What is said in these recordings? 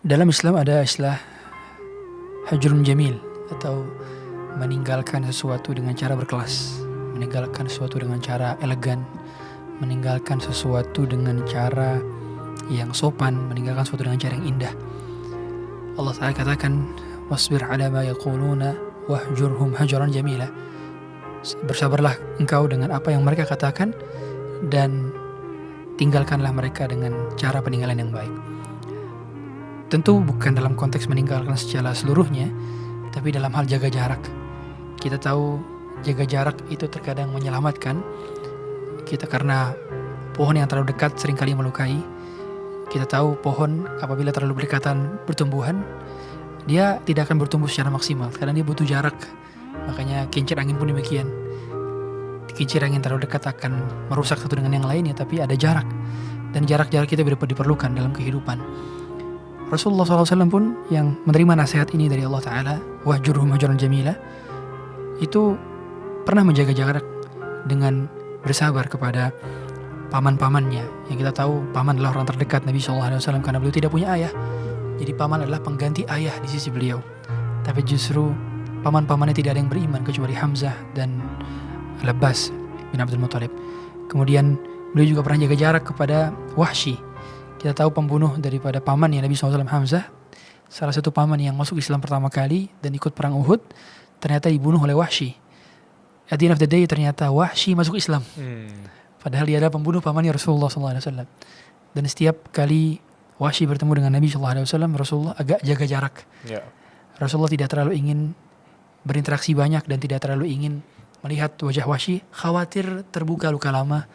Dalam Islam ada istilah hajrun jamil atau meninggalkan sesuatu dengan cara berkelas, meninggalkan sesuatu dengan cara elegan, meninggalkan sesuatu dengan cara yang sopan, meninggalkan sesuatu dengan cara yang indah. Allah Ta'ala katakan, wasbir ala ma yaquluna wahjurhum hajran jamila. Bersabarlah engkau dengan apa yang mereka katakan dan tinggalkanlah mereka dengan cara peninggalan yang baik. Tentu bukan dalam konteks meninggalkan secara seluruhnya, tapi dalam hal jaga jarak. Kita tahu jaga jarak itu terkadang menyelamatkan kita, karena pohon yang terlalu dekat seringkali melukai. Kita tahu pohon apabila terlalu berdekatan bertumbuhan, dia tidak akan bertumbuh secara maksimal karena dia butuh jarak. Makanya kincir angin pun demikian. Kincir angin terlalu dekat akan merusak satu dengan yang lainnya, tapi ada jarak. Dan jarak-jarak kita diperlukan dalam kehidupan. Rasulullah SAW pun yang menerima nasihat ini dari Allah Ta'ala, wahjurhum hajran jamila, itu pernah menjaga jarak dengan bersabar kepada paman-pamannya. Yang kita tahu paman adalah orang terdekat Nabi SAW karena beliau tidak punya ayah. Jadi paman adalah pengganti ayah di sisi beliau. Tapi justru paman-pamannya tidak ada yang beriman kecuali Hamzah dan Al-Abbas bin Abdul Muttalib. Kemudian beliau juga pernah jaga jarak kepada Wahsy. Kita tahu pembunuh daripada pamannya Nabi SAW, Hamzah, salah satu paman yang masuk Islam pertama kali dan ikut perang Uhud, ternyata dibunuh oleh Wahsy. At the end of the day ternyata Wahsy masuk Islam. Padahal dia adalah pembunuh pamannya Rasulullah SAW. Dan setiap kali Wahsy bertemu dengan Nabi SAW, Rasulullah agak jaga jarak. Rasulullah tidak terlalu ingin berinteraksi banyak dan tidak terlalu ingin melihat wajah Wahsy, khawatir terbuka luka lama,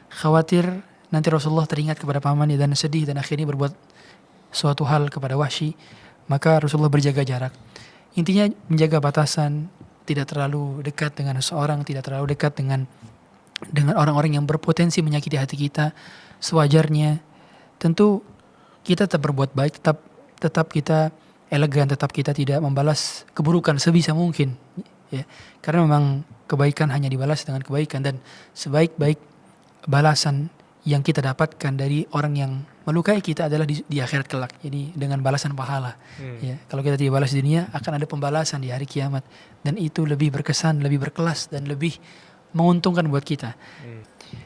khawatir nanti Rasulullah teringat kepada pamannya dan sedih dan akhirnya berbuat suatu hal kepada Wahsy. Maka Rasulullah berjaga jarak. Intinya menjaga batasan, tidak terlalu dekat dengan seseorang, tidak terlalu dekat dengan orang-orang yang berpotensi menyakiti hati kita. Sewajarnya. Tentu kita tetap berbuat baik, tetap kita elegan, tetap kita tidak membalas keburukan sebisa mungkin, ya. Karena memang kebaikan hanya dibalas dengan kebaikan, dan sebaik-baik balasan yang kita dapatkan dari orang yang melukai kita adalah di akhirat kelak. Jadi dengan balasan pahala. Ya, kalau kita tidak balas di dunia, akan ada pembalasan di hari kiamat, dan itu lebih berkesan, lebih berkelas, dan lebih menguntungkan buat kita.